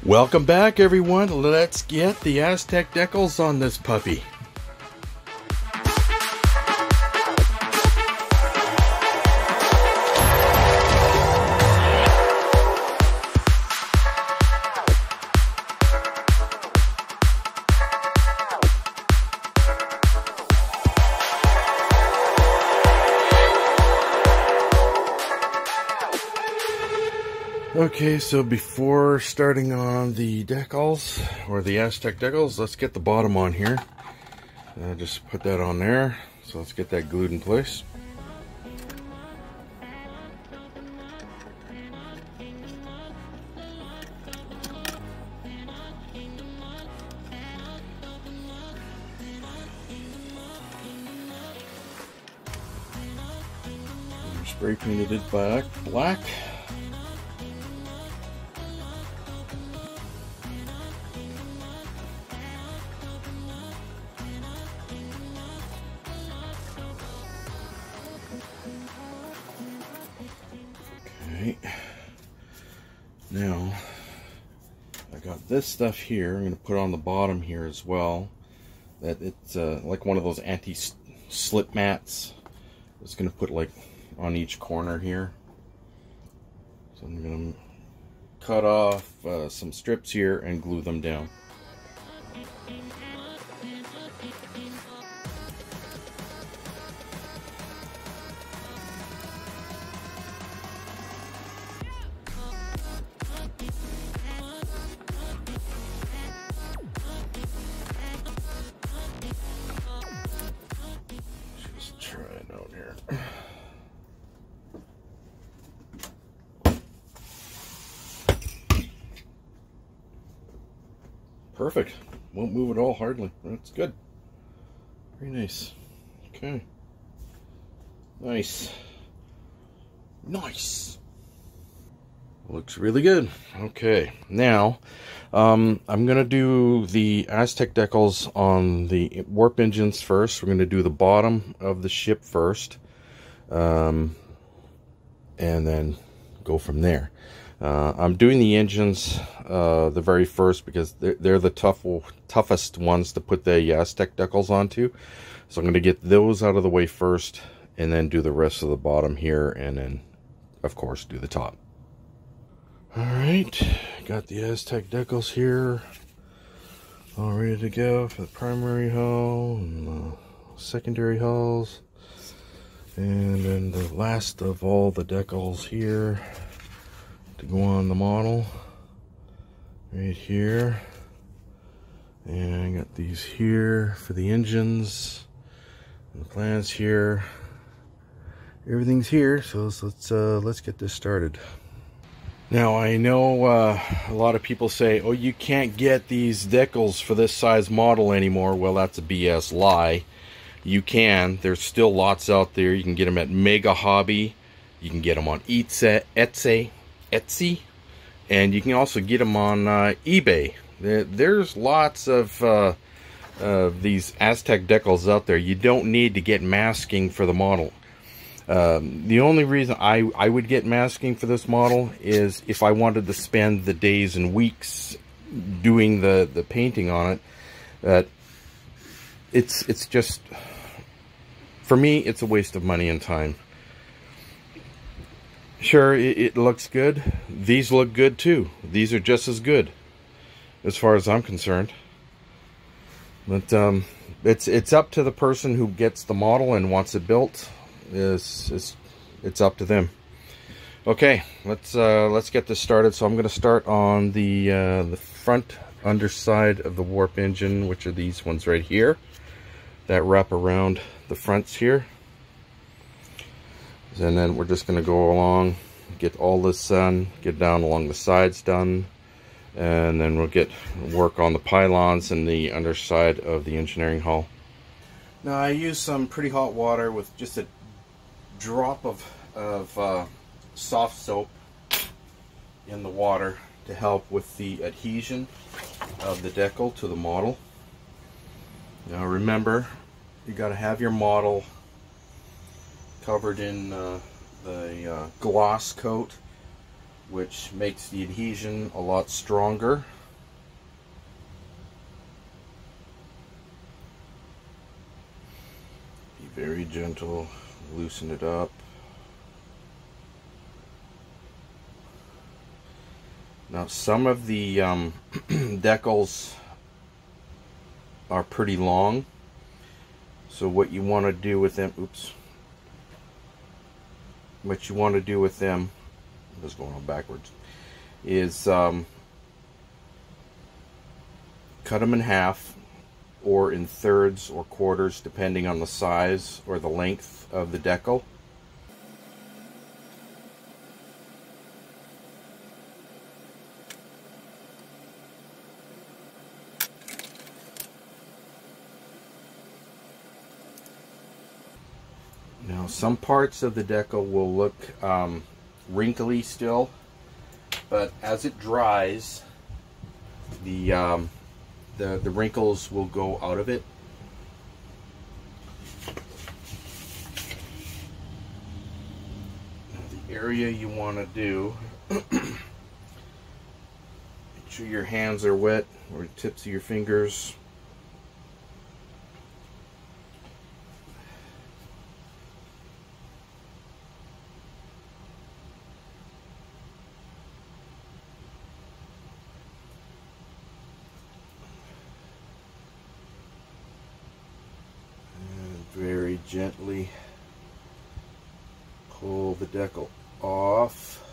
Welcome back, everyone. Let's get the Aztec decals on this puppy. Okay, so before starting on the decals, or the Aztec decals, let's get the bottom on here. Just put that on there. So let's get that glued in place. Spray painted it black. Now, I got this stuff here. I'm going to put on the bottom here as well. That it's like one of those anti-slip mats. It's going to put like on each corner here. So I'm going to cut off some strips here and glue them down. Perfect. Won't move at all, hardly. That's good. Very nice. Okay. Nice. Nice. Looks really good. Okay. Now, I'm going to do the Aztec decals on the warp engines first. We're going to do the bottom of the ship first. And then go from there. I'm doing the engines the very first because they're the toughest ones to put the Aztec decals onto. So I'm going to get those out of the way first and then do the rest of the bottom here and then, of course, do the top. Alright, got the Aztec decals here all ready to go for the primary hull and the secondary hulls. And then the last of all the decals here to go on the model right here, and I got these here for the engines and the plans here. Everything's here, so let's get this started. Now I know a lot of people say, oh, you can't get these decals for this size model anymore. Well, that's a BS lie. You can. There's still lots out there. You can get them at Mega Hobby. You can get them on Etsy, and you can also get them on eBay. There's lots of these Aztec decals out there. You don't need to get masking for the model. The only reason I would get masking for this model is if I wanted to spend the days and weeks doing the painting on it. It's just, for me, it's a waste of money and time. Sure, it looks good. These look good too. These are just as good, as far as I'm concerned. But it's up to the person who gets the model and wants it built. It's up to them. Okay, let's get this started. So I'm going to start on the front underside of the warp engine, which are these ones right here that wrap around the fronts here. And then we're just going to go along, get all this done, get down along the sides done, and then we'll work on the pylons and the underside of the engineering hull. Now I use some pretty hot water with just a drop of soft soap in the water to help with the adhesion of the decal to the model. Now remember, you got to have your model covered in the gloss coat which makes the adhesion a lot stronger. Be very gentle, loosen it up. Now some of the decals are pretty long, so what you want to do with them, what you want to do with them, this is going on backwards, is cut them in half or in thirds or quarters depending on the size or the length of the decal. Now some parts of the decal will look wrinkly still, but as it dries, the wrinkles will go out of it. Now the area you want to do, make sure your hands are wet, or the tips of your fingers. Very gently pull the decal off.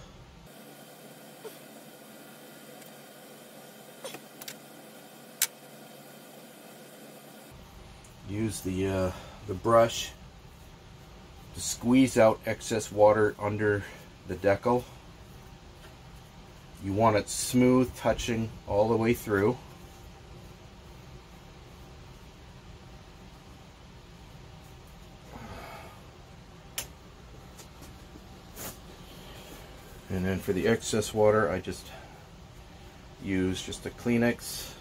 Use the brush to squeeze out excess water under the decal. You want it smooth, touching all the way through. And then for the excess water, I just use just a Kleenex,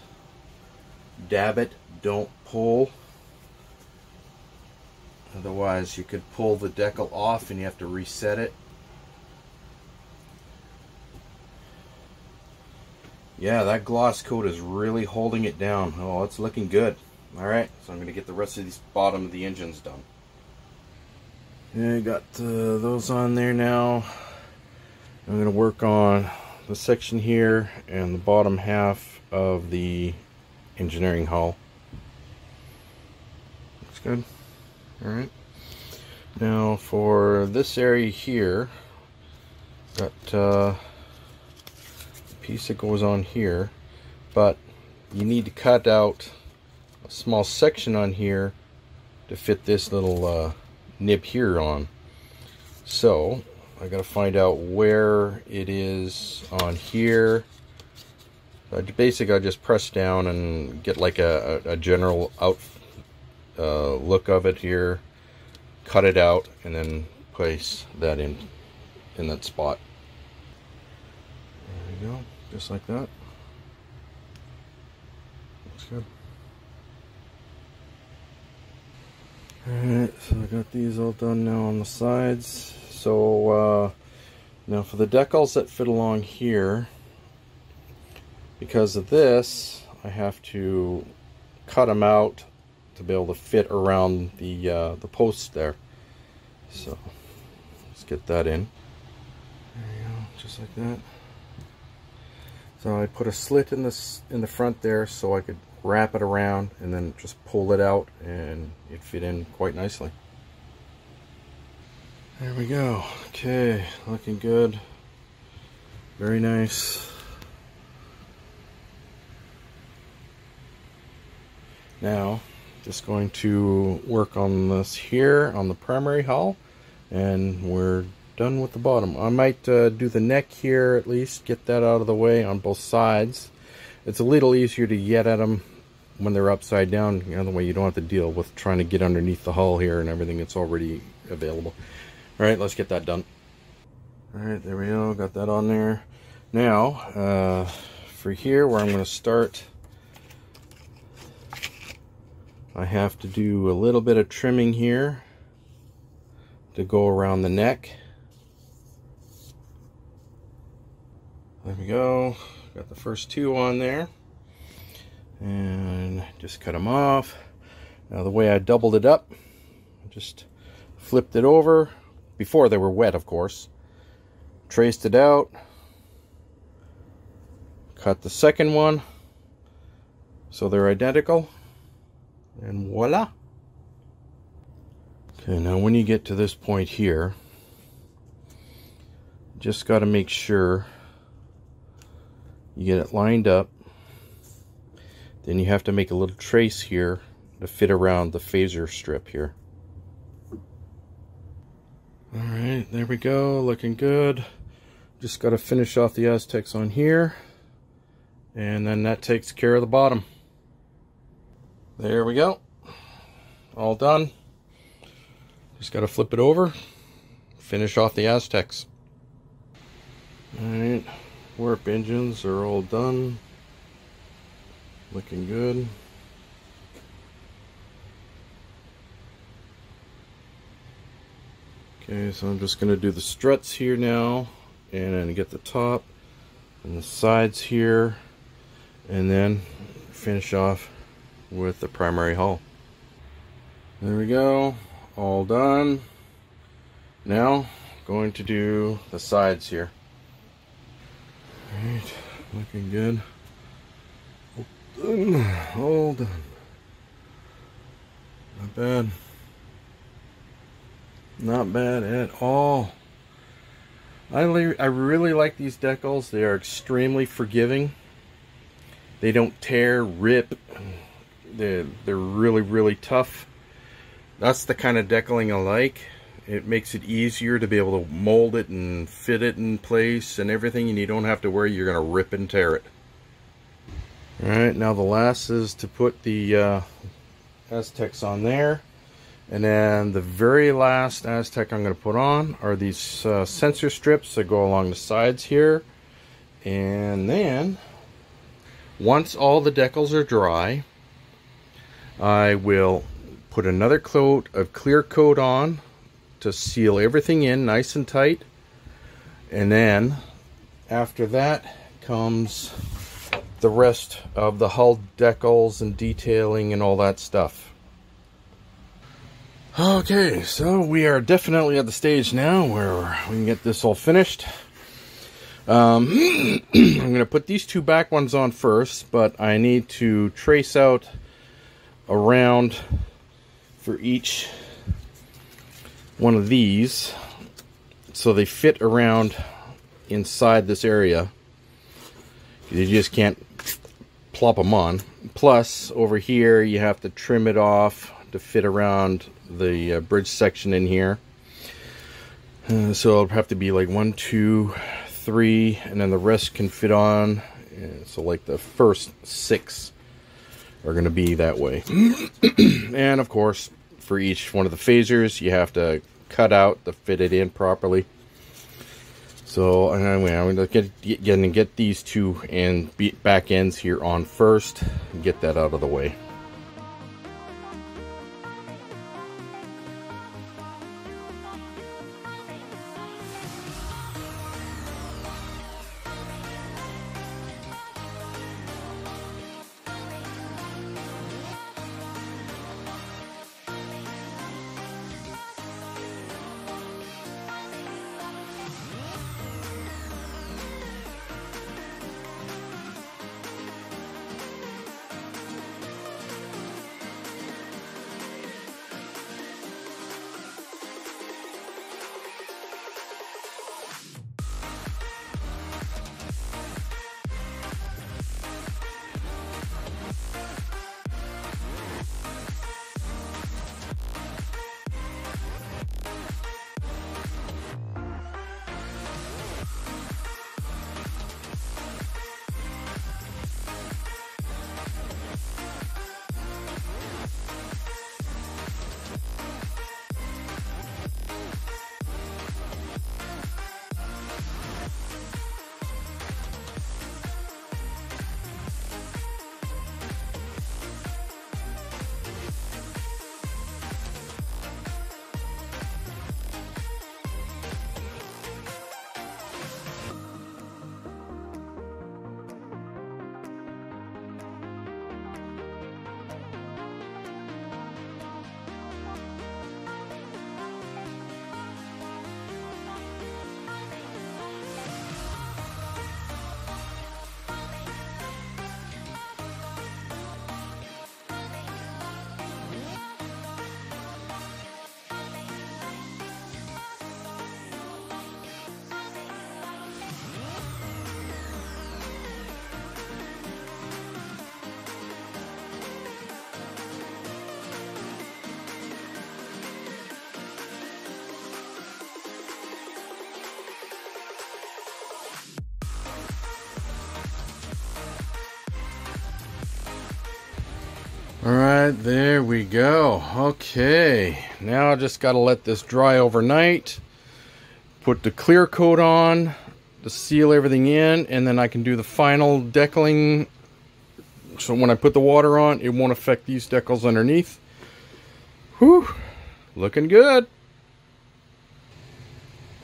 dab it, don't pull. Otherwise you could pull the decal off and you have to reset it. Yeah, that gloss coat is really holding it down. Oh, it's looking good. Alright, so I'm going to get the rest of these bottom of the engines done. Yeah, I got those on there now. I'm going to work on the section here and the bottom half of the engineering hull. Looks good. Alright. Now for this area here, got a piece that goes on here, but you need to cut out a small section on here to fit this little nib here on. So I gotta find out where it is on here. Basically I just press down and get like a general look of it here, cut it out, and then place that in that spot. There we go, just like that. Looks good. Alright, so I got these all done now on the sides. So now for the decals that fit along here, because of this, I have to cut them out to be able to fit around the posts there. So let's get that in. There you go, just like that. So I put a slit in the front there so I could wrap it around and then just pull it out and it fit in quite nicely. There we go. Okay, looking good. Very nice. Now, just going to work on this here on the primary hull, and we're done with the bottom. I might do the neck here at least, get that out of the way on both sides. It's a little easier to get at them when they're upside down. You know, the way you don't have to deal with trying to get underneath the hull here and everything. It's already available. Alright, let's get that done. Alright, there we go, got that on there. Now, for here where I'm going to start, I have to do a little bit of trimming here to go around the neck. There we go. Got the first two on there. And just cut them off. Now the way I doubled it up, just flipped it over. Before they were wet, of course. Traced it out. Cut the second one. So they're identical. And voila. Okay, now when you get to this point here, just got to make sure you get it lined up. Then you have to make a little trace here to fit around the phaser strip here. Alright, there we go, looking good. Just got to finish off the Aztecs on here, and then that takes care of the bottom. There we go, all done. Just got to flip it over, finish off the Aztecs. Alright, warp engines are all done, looking good. Okay, so I'm just going to do the struts here now, and then get the top and the sides here, and then finish off with the primary hull. There we go, all done. Now going to do the sides here. Alright, looking good. All done. Not bad. Not bad at all. I really like these decals. They are extremely forgiving. They don't tear, rip. They're really tough. That's the kind of decaling I like. It makes it easier to be able to mold it and fit it in place and everything, and you don't have to worry you're going to rip and tear it. Alright, now the last is to put the Aztecs on there. And then the very last Aztec I'm going to put on are these sensor strips that go along the sides here. And then, once all the decals are dry, I will put another coat of clear coat on to seal everything in nice and tight. And then, after that comes the rest of the hull decals and detailing and all that stuff. Okay, so we are definitely at the stage now where we can get this all finished. I'm going to put these two back ones on first, but I need to trace out around for each one of these so they fit around inside this area. You just can't plop them on. Plus, over here you have to trim it off to fit around the bridge section in here. So it'll have to be like 1, 2, 3, and then the rest can fit on. So like the first 6 are going to be that way. And of course, for each one of the phasers, you have to cut out to fit it in properly. So anyway, I'm going to get these two back ends here on first and get that out of the way. Alright, there we go. Okay, now I just got to let this dry overnight. Put the clear coat on to seal everything in, and then I can do the final decaling. So when I put the water on, it won't affect these decals underneath. Whew, looking good.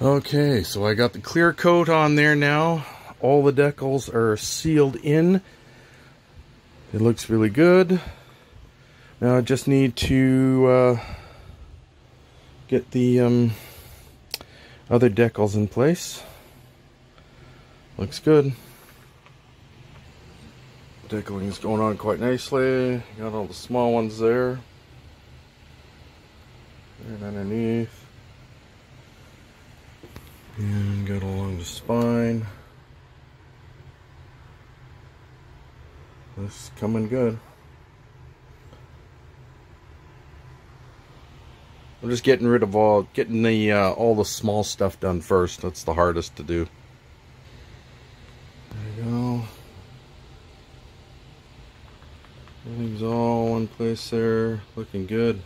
Okay, so I got the clear coat on there now. All the decals are sealed in. It looks really good. Now I just need to get the other decals in place. Looks good. Decaling is going on quite nicely. Got all the small ones there. And underneath. And got along the spine. This is coming good. I'm just getting rid of all the small stuff done first. That's the hardest to do. There you go. Everything's all in place there, looking good.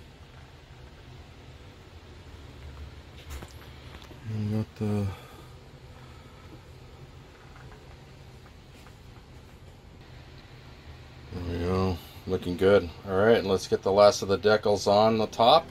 And got the there we go, looking good. All right, and let's get the last of the decals on the top.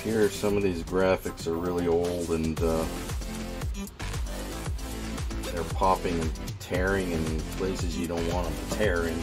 Here, some of these graphics are really old, and they're popping and tearing in places you don't want them to tear in.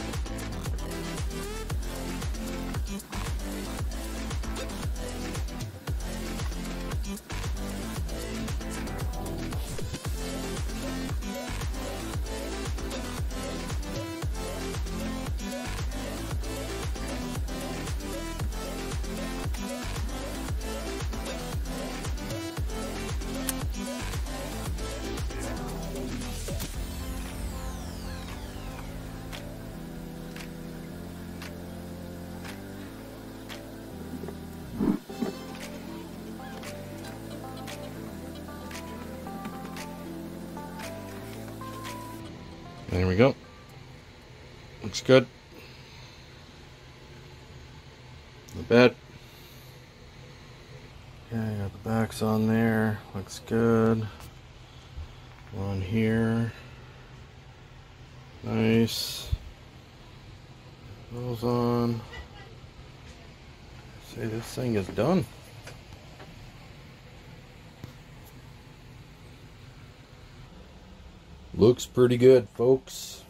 There we go. Looks good. The bed. Yeah, got the backs on there. Looks good. On here. Nice. Those on. See, this thing is done. Looks pretty good, folks.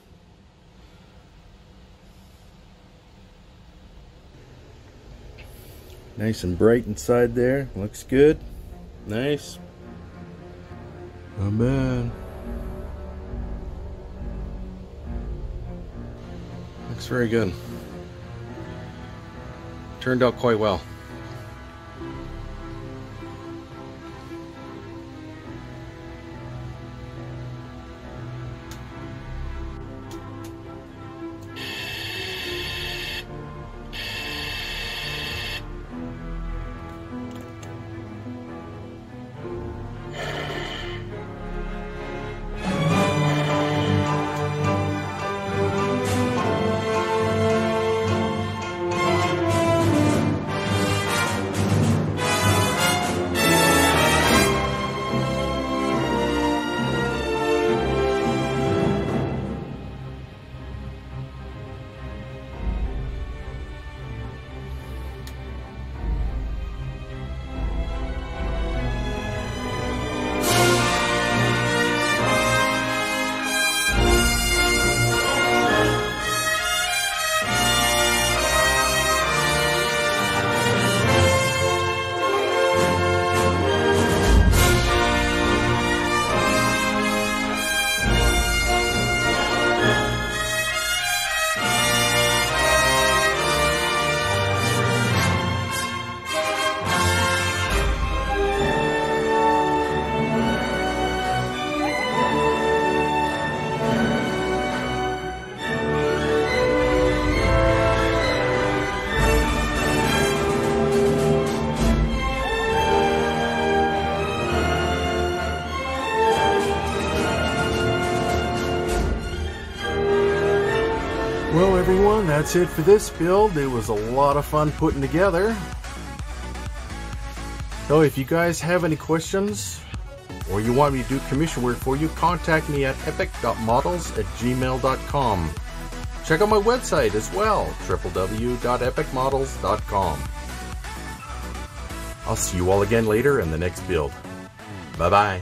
Nice and bright inside there. Looks good. Nice. Not bad. Looks very good. Turned out quite well. And that's it for this build. It was a lot of fun putting together. So if you guys have any questions, or you want me to do commission work for you, contact me at epyc.models@gmail.com. Check out my website as well, www.epyc.models.com. I'll see you all again later in the next build. Bye-bye.